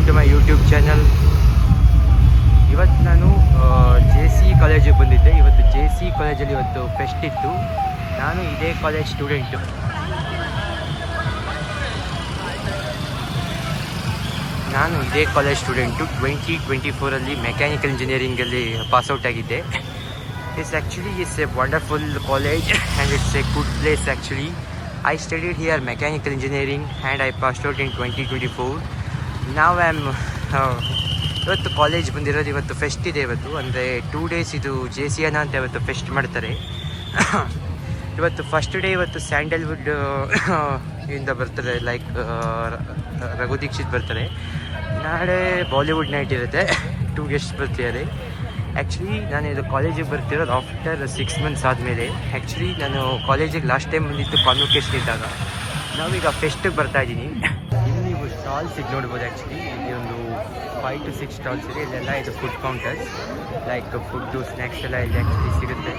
Welcome to my YouTube channel. ಇವತ್ತು ನಾನು JC ಕಾಲೇಜಿಗೆ ಬಂದಿದ್ದೆ. ಇವತ್ತು JC ಕಾಲೇಜಲ್ಲಿ ಇವತ್ತು ಫೆಸ್ಟ್ ಇತ್ತು. ನಾನು ಇದೇ ಕಾಲೇಜ್ ಸ್ಟೂಡೆಂಟು. ನಾನು ಇದೇ ಕಾಲೇಜ್ ಸ್ಟೂಡೆಂಟು 2024 ಮೆಕ್ಯಾನಿಕಲ್ ಇಂಜಿನಿಯರಿಂಗಲ್ಲಿ ಪಾಸ್ಔಟ್ ಆಗಿದ್ದೆ. It's actually a wonderful college and it's a good place actually. I studied here mechanical engineering and I passed out in 2024. Now I am ಇವತ್ತು college ಬಂದಿರೋದು. ಇವತ್ತು fest ಇದೆ. ಇವತ್ತು ಅಂದರೆ 2 days ಇದು JCN ಅಂತ ಇವತ್ತು ಫೆಸ್ಟ್ ಮಾಡ್ತಾರೆ. ಇವತ್ತು ಫಸ್ಟ್ ಡೇ ಇವತ್ತು ಸ್ಯಾಂಡಲ್ವುಡ್ ಇಂದ ಬರ್ತಾರೆ, ಲೈಕ್ ರಘು ದೀಕ್ಷಿತ್ ಬರ್ತಾರೆ. ನಾಳೆ ಬಾಲಿವುಡ್ ನೈಟ್ ಇರುತ್ತೆ, 2 guests ಬರ್ತಿದ್ದಾರೆ. ಆ್ಯಕ್ಚುಲಿ ನಾನು ಇದು ಕಾಲೇಜಿಗೆ ಬರ್ತಿರೋದು ಆಫ್ಟರ್ 6 months ಆದಮೇಲೆ. ಆ್ಯಕ್ಚುಲಿ ನಾನು ಕಾಲೇಜಿಗೆ ಲಾಸ್ಟ್ ಟೈಮ್ ಬಂದಿತ್ತು ಕಾನ್ವೊಕೇಶನ್ ಇದ್ದಾಗ. ನಾವೀಗ ಫೆಸ್ಟಿಗೆ ಬರ್ತಾಯಿದ್ದೀನಿ. ಇಲ್ಲಿ ನೀವು ಸ್ಟಾಲ್ಸ್ ಇದು ನೋಡ್ಬೋದು. ಆ್ಯಕ್ಚುಲಿ ಇಲ್ಲಿ ಒಂದು 5 to 6 ಸ್ಟಾಲ್ಸ್ ಇದೆ. ಇಲ್ಲೆಲ್ಲ ಇದು food counters, like food snacks ಎಲ್ಲ ಇಲ್ಲಿ ಆ್ಯಕ್ಚುಲಿ ಸಿಗುತ್ತೆ.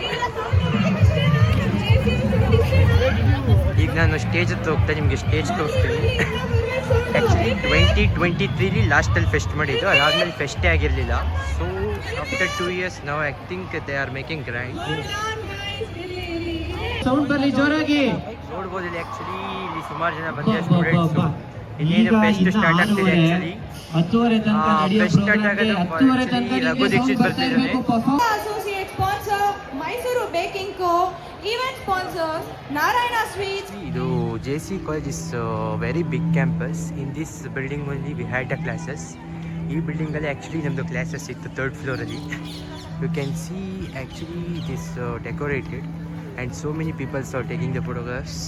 ಈಗ ನಾನು ಸ್ಟೇಜ್ ಹತ್ರ ಹೋಗ್ತಾ ನಿಮಗೆ ಸ್ಟೇಜ್ ತೋರಿಸ್ತೀನಿ. ಆ್ಯಕ್ಚುಲಿ 2023 ಲಾಸ್ಟಲ್ಲಿ ಫೆಸ್ಟ್ ಮಾಡಿದ್ದು, ಅದಾದಮೇಲೆ ಫೆಸ್ಟೇ ಆಗಿರಲಿಲ್ಲ. ಸೊ ಆಫ್ಟರ್ 2 years ನಾವು I think they are making grand. ನೋಡ್ಬೋದು ಇಲ್ಲಿ ಆ್ಯಕ್ಚುಲಿ ಇಲ್ಲಿ ಸುಮಾರು ಜನ ಬಂದಿದ್ದಾರೆ ಸ್ಟೂಡೆಂಟ್ಸು. ಇನ್ನೇನು ಫೆಸ್ಟ್ ಸ್ಟಾರ್ಟ್ ಆಗ್ತಿದೆ. ಆ್ಯಕ್ಚುಲಿ ಫೆಸ್ಟ್ ಸ್ಟಾರ್ಟ್ ಆಗೋದು ರಘು ದೀಕ್ಷಿತ್ ಬರ್ತಿದ್ದಾನೆ. Mysuru baking co, event sponsors Narayana sweets. ಇದು JC college is very big campus. In this building only we had a classes. ಈ ಬಿಲ್ಡಿಂಗಲ್ಲಿ ಆ್ಯಕ್ಚುಲಿ ನಮ್ಮದು ಕ್ಲಾಸಸ್ ಇತ್ತು 3rd ಫ್ಲೋರಲ್ಲಿ. You can see actually it is decorated and so many peoples are taking the photographs.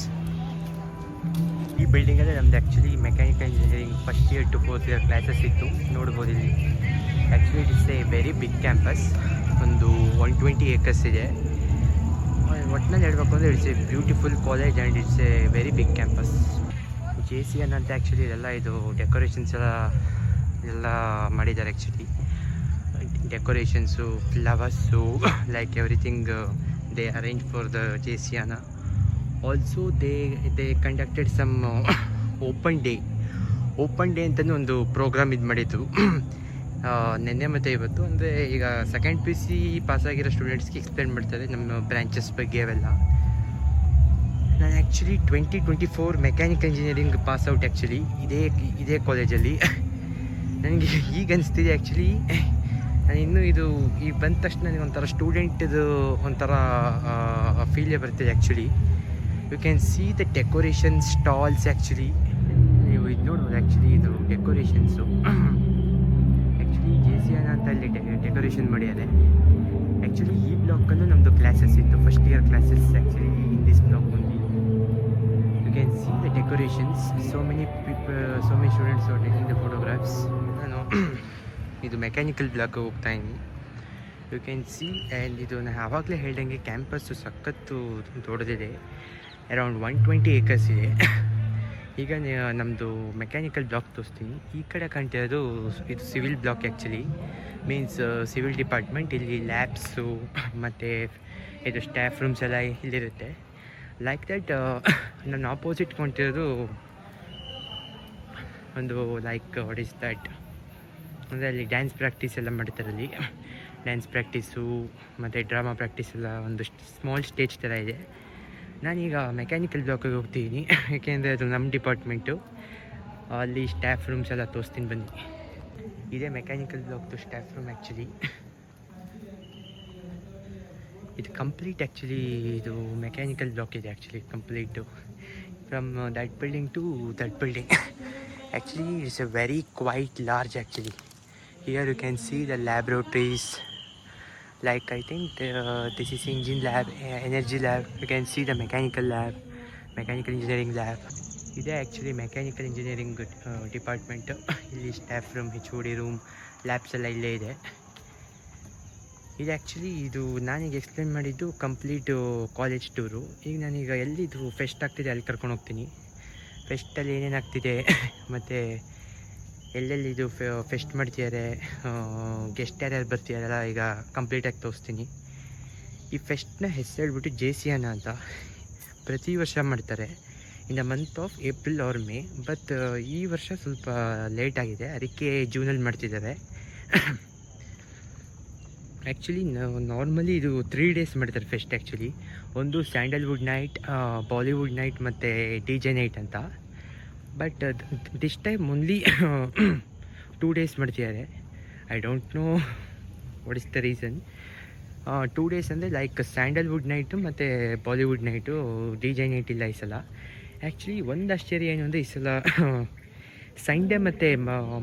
ಈ ಬಿಲ್ಡಿಂಗಲ್ಲಿ ನಮ್ದು actually mechanical engineering first year to 4th year classes ಇತ್ತು. ನೋಡ್ಬೋದು ಇಲ್ಲಿ actually it is a very big campus. ಒಂದು 120 acres ಇದೆ. ಒಟ್ಟಿನಲ್ಲಿ ಹೇಳಬೇಕು ಅಂದರೆ it's a beautiful college and it's a very big campus. JCN ಅಂತ ಆ್ಯಕ್ಚುಲಿ ಇದೆಲ್ಲ ಇದು ಡೆಕೋರೇಷನ್ಸ್ ಎಲ್ಲ ಮಾಡಿದ್ದಾರೆ. Actually decorations, flowers, like everything they arrange for the JCN. Also they conducted some open day ಅಂತಲೂ ಒಂದು ಪ್ರೋಗ್ರಾಮ್ ಇದು ಮಾಡಿದ್ದು ನೆನ್ನೆ ಮತ್ತು ಇವತ್ತು. ಅಂದರೆ ಈಗ ಸೆಕೆಂಡ್ PUC ಪಾಸಾಗಿರೋ ಸ್ಟೂಡೆಂಟ್ಸ್ಗೆ ಎಕ್ಸ್ಪ್ಲೇನ್ ಮಾಡ್ತಾರೆ ನಮ್ಮ ಬ್ರ್ಯಾಂಚಸ್ ಬಗ್ಗೆ ಅವೆಲ್ಲ. ನಾನು actually 2024 mechanical engineering pass out actually ಇದೇ ಕಾಲೇಜಲ್ಲಿ. ನನಗೆ ಈಗ ಅನಿಸ್ತಿದೆ ಆ್ಯಕ್ಚುಲಿ ನಾನು ಇನ್ನೂ ಇದು ಈಗ ಬಂದ ತಕ್ಷಣ ನನಗೆ ಒಂಥರ ಸ್ಟೂಡೆಂಟ್ದು ಒಂಥರ ಫೀಲೇ ಬರ್ತಿದೆ. Actually you can see the decoration stalls. Actually ನೀವು ಇದು ನೋಡ್ಬೋದು. ಆ್ಯಕ್ಚುಲಿ ಇದು ಡೆಕೋರೇಷನ್ಸು JCN ಅಂತ ಅಲ್ಲಿ ಡೆಕೋರೇಷನ್ ಮಾಡಿದ್ದಾರೆ. ಆ್ಯಕ್ಚುಲಿ ಈ ಬ್ಲಾಕಲ್ಲೂ ನಮ್ಮದು ಕ್ಲಾಸಸ್ ಇತ್ತು, first year classes. Actually in this block only you can see the decorations. So many students are taking the photographs. ನಾನು ಇದು ಮೆಕ್ಯಾನಿಕಲ್ ಬ್ಲಾಕ್ ಹೋಗ್ತಾ ಇದ್ದೀನಿ. You can C. ಆ್ಯಂಡ್ ಇದು ನಾನು ಆವಾಗಲೇ ಹೇಳ್ದಂಗೆ ಕ್ಯಾಂಪಸ್ಸು ಸಖತ್ತು ದೊಡ್ಡದಿದೆ. ಅರೌಂಡ್ 120 acres ಇದೆ. ಈಗ ನಮ್ಮದು ಮೆಕ್ಯಾನಿಕಲ್ ಬ್ಲಾಕ್ ತೋರಿಸ್ತೀನಿ. ಈ ಕಡೆ ಕಾಣ್ತಿರೋದು ಇದು civil block. Actually means civil department. ಇಲ್ಲಿ ಲ್ಯಾಬ್ಸು ಮತ್ತು ಇದು ಸ್ಟಾಫ್ ರೂಮ್ಸ್ ಎಲ್ಲ ಇಲ್ಲಿರುತ್ತೆ. ಲೈಕ್ ದಟ್ ನನ್ನ ಆಪೋಸಿಟ್ ಕಾಣ್ತಿರೋದು ಒಂದು ಲೈಕ್ ವಾಟ್ ಈಸ್ ದ್ಯಾಟ್ ಅಂದರೆ ಅಲ್ಲಿ ಡ್ಯಾನ್ಸ್ ಪ್ರಾಕ್ಟೀಸ್ ಎಲ್ಲ ಮಾಡ್ತಾರೆ. ಅಲ್ಲಿ ಡ್ಯಾನ್ಸ್ ಪ್ರಾಕ್ಟೀಸು ಮತ್ತು ಡ್ರಾಮಾ ಪ್ರಾಕ್ಟೀಸ್ ಎಲ್ಲ ಒಂದು ಸ್ಮಾಲ್ ಸ್ಟೇಜ್ ಥರ ಇದೆ. ನಾನೀಗ ಮೆಕ್ಯಾನಿಕಲ್ ಬ್ಲಾಕಿಗೆ ಹೋಗ್ತಿದ್ದೀನಿ, ಏಕೆಂದರೆ ಅದು ನಮ್ಮ ಡಿಪಾರ್ಟ್ಮೆಂಟು. ಅಲ್ಲಿ ಸ್ಟಾಫ್ ರೂಮ್ಸ್ ಎಲ್ಲ ತೋರಿಸ್ತೀನಿ ಬನ್ನಿ. ಇದೇ ಮೆಕ್ಯಾನಿಕಲ್ ಬ್ಲಾಕ್ದು ಸ್ಟಾಫ್ ರೂಮ್. ಆ್ಯಕ್ಚುಲಿ ಇದು ಕಂಪ್ಲೀಟ್ ಆ್ಯಕ್ಚುಲಿ ಇದು ಮೆಕ್ಯಾನಿಕಲ್ ಬ್ಲಾಕ್ ಇದೆ. Actually complete from that building to that building. Actually it's a very quite large. Actually here you can see the laboratories. Like I think this is engine lab, energy lab. You can see the mechanical lab, mechanical engineering lab. ಇದೆ actually mechanical engineering department. ಇಲ್ಲಿ staff room, HOD room, labs ಎಲ್ಲ ಇಲ್ಲೇ ಇದೆ. ಇದು actually ಇದು ನಾನೀಗ explain ಮಾಡಿದ್ದು complete college tour. ಈಗ ನಾನೀಗ ಎಲ್ಲಿದು ಫೆಸ್ಟ್ ಆಗ್ತಿದೆ ಅಲ್ಲಿ ಕರ್ಕೊಂಡು ಹೋಗ್ತೀನಿ. ಫೆಸ್ಟಲ್ಲಿ ಏನೇನು ಆಗ್ತಿದೆ ಮತ್ತು ಎಲ್ಲೆಲ್ಲಿ ಇದು ಫೆಸ್ಟ್ ಮಾಡ್ತಿದ್ದಾರೆ, ಗೆಸ್ಟ್ ಯಾರ್ಯಾರು ಬರ್ತಿದಾರಲ್ಲ ಈಗ ಕಂಪ್ಲೀಟಾಗಿ ತೋರಿಸ್ತೀನಿ. ಈ ಫೆಸ್ಟ್ನ ಹೆಸರು ಹೇಳ್ಬಿಟ್ಟು JCN ಅಂತ ಪ್ರತಿ ವರ್ಷ ಮಾಡ್ತಾರೆ. In the month of April or May. But ಈ ವರ್ಷ ಸ್ವಲ್ಪ ಲೇಟ್ ಆಗಿದೆ, ಅದಕ್ಕೆ ಜೂನಲ್ಲಿ ಮಾಡ್ತಿದ್ದಾರೆ. ಆ್ಯಕ್ಚುಲಿ ನಾರ್ಮಲಿ ಇದು 3 days ಮಾಡ್ತಾರೆ ಫೆಸ್ಟ್. ಆ್ಯಕ್ಚುಲಿ ಒಂದು ಸ್ಯಾಂಡಲ್ವುಡ್ ನೈಟ್, ಬಾಲಿವುಡ್ ನೈಟ್ ಮತ್ತು DJ ನೈಟ್ ಅಂತ. But this time only 2 days ಮಾಡ್ತಿದ್ದಾರೆ. I don't know what is the reason. 2 days ಅಂದರೆ ಲೈಕ್ ಸ್ಯಾಂಡಲ್ವುಡ್ ನೈಟು ಮತ್ತು ಬಾಲಿವುಡ್ ನೈಟು, DJ ನೈಟ್ ಇಲ್ಲ ಈ ಸಲ. ಆ್ಯಕ್ಚುಲಿ ಒಂದು ಆಶ್ಚರ್ಯ ಏನು ಅಂದರೆ ಈ ಸಲ ಸಂಡೇ ಮತ್ತು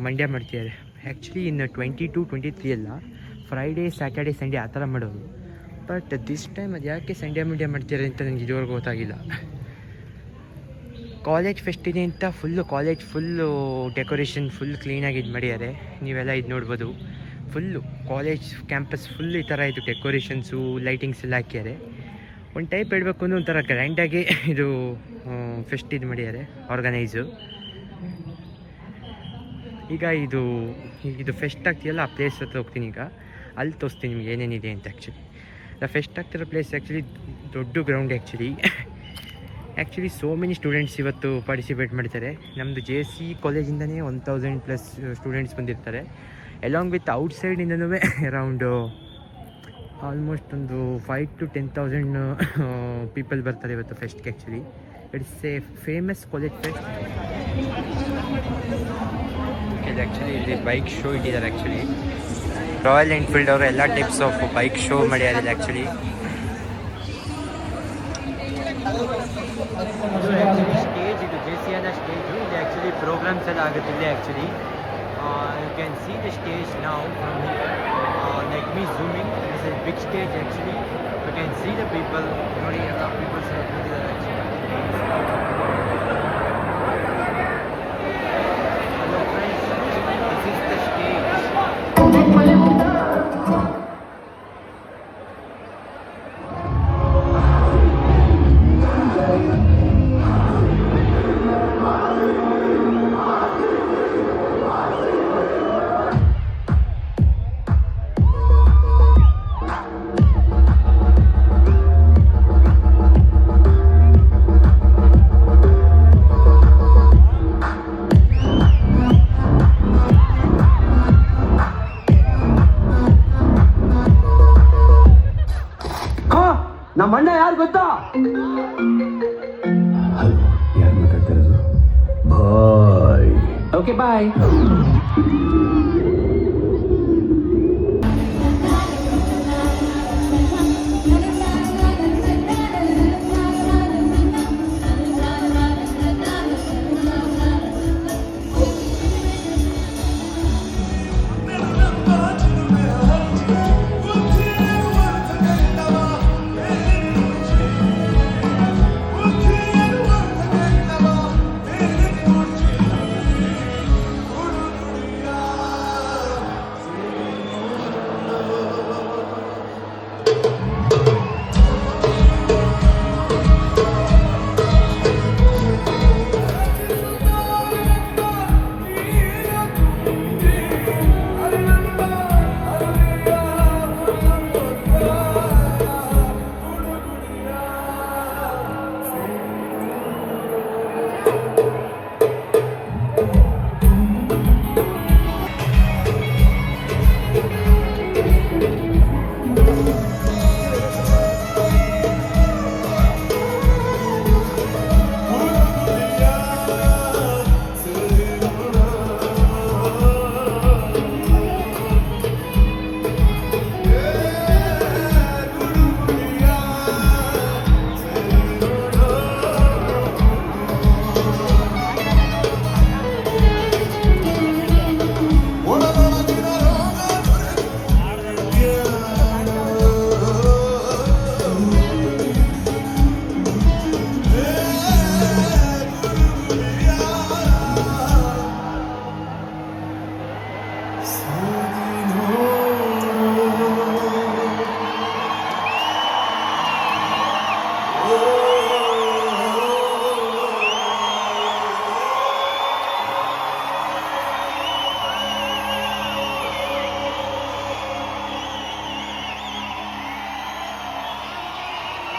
ಮಂಡ್ಯ ಮಾಡ್ತಿದ್ದಾರೆ. ಆ್ಯಕ್ಚುಲಿ ಇನ್ನು 22, 23 ಅಲ್ಲ, ಫ್ರೈಡೇ, ಸ್ಯಾಟರ್ಡೆ, ಸಂಡೇ ಆ ಥರ ಮಾಡೋದು. ಬಟ್ ದಿಸ್ ಟೈಮ್ ಅದು ಯಾಕೆ ಸಂಡೇ ಮಂಡ್ಯ ಮಾಡ್ತಿದ್ದಾರೆ ಅಂತ ನನಗೆ ಇದುವರೆಗೂ ಗೊತ್ತಾಗಿಲ್ಲ. ಕಾಲೇಜ್ ಫೆಸ್ಟ್ ಇದೆ ಅಂತ ಕಾಲೇಜ್ ಫುಲ್ಲು ಡೆಕೋರೇಷನ್ ಫುಲ್ ಕ್ಲೀನಾಗಿ ಇದು ಮಾಡಿದ್ದಾರೆ. ನೀವೆಲ್ಲ ಇದು ನೋಡ್ಬೋದು. ಫುಲ್ಲು ಕಾಲೇಜ್ ಕ್ಯಾಂಪಸ್ ಫುಲ್ ಈ ಥರ ಇದು ಡೆಕೋರೇಷನ್ಸು, ಲೈಟಿಂಗ್ಸ್ ಎಲ್ಲ ಹಾಕಿದ್ದಾರೆ. ಒಂದು ಟೈಪ್ ಹೇಳಬೇಕು ಅಂದರೆ ಒಂಥರ ಗ್ರ್ಯಾಂಡಾಗಿ ಇದು ಫೆಸ್ಟ್ ಇದು ಮಾಡಿದ್ದಾರೆ, ಆರ್ಗನೈಸು. ಈಗ ಇದು ಫೆಸ್ಟ್ ಆಗ್ತಿದೆಯಲ್ಲ, ಆ ಪ್ಲೇಸ್ ಹತ್ರ ಹೋಗ್ತೀನಿ. ಈಗ ಅಲ್ಲಿ ತೋರಿಸ್ತೀನಿ ನಿಮ್ಗೆ ಏನೇನಿದೆ ಅಂತ. ಆ್ಯಕ್ಚುಲಿ ಫೆಸ್ಟ್ ಆಗ್ತಿರೋ ಪ್ಲೇಸ್ ಆ್ಯಕ್ಚುಲಿ ದೊಡ್ಡ ground. Actually so many students ಇವತ್ತು ಪಾರ್ಟಿಸಿಪೇಟ್ ಮಾಡ್ತಾರೆ. ನಮ್ಮದು JC ಕಾಲೇಜಿಂದನೇ 1000+ ಸ್ಟೂಡೆಂಟ್ಸ್ ಬಂದಿರ್ತಾರೆ. ಅಲಾಂಗ್ ವಿತ್ ಔಟ್ಸೈಡಿಂದನೂ ಅರೌಂಡ್ ಆಲ್ಮೋಸ್ಟ್ ಒಂದು 5,000 to 10,000 ಪೀಪಲ್ ಬರ್ತಾರೆ ಇವತ್ತು ಫೆಸ್ಟ್ಗೆ. Actually it's a famous college fest. Actually ಇಲ್ಲಿ ಬೈಕ್ ಶೋ ಇಟ್ಟಿದ್ದಾರೆ. ಆ್ಯಕ್ಚುಲಿ ರಾಯಲ್ ಎನ್ಫೀಲ್ಡ್ ಅವರು ಎಲ್ಲ ಟೈಪ್ಸ್ ಆಫ್ ಬೈಕ್ ಶೋ ಮಾಡ್ಯಾರಿಲ್ಲ. ಆ್ಯಕ್ಚುಲಿ ಸ್ಟೇಜ್ ಇದು JCನ ಸ್ಟೇಜು. ಇಲ್ಲಿ ಆ್ಯಕ್ಚುಲಿ ಪ್ರೋಗ್ರಾಮ್ಸ್ ಎಲ್ಲ ಆಗುತ್ತೆ ಇಲ್ಲಿ. Actually you can see the stage ನಾವು from here. Let me zooming. It's a big stage. Actually you can see the people. ನೋಡಿ ಎಲ್ಲ ಪೀಪಲ್ಸ್ ಕೂತಿದ್ದಾರೆ. Hello friends, this is the stage. ನಮ್ಮ ಅಣ್ಣ ಯಾರು ಗೊತ್ತಾ? ಹಲೋ, ಯಾರು ಮಾತಾಡ್ತಿರೋದು? ಬಾಯ್. ಓಕೆ ಬಾಯ್.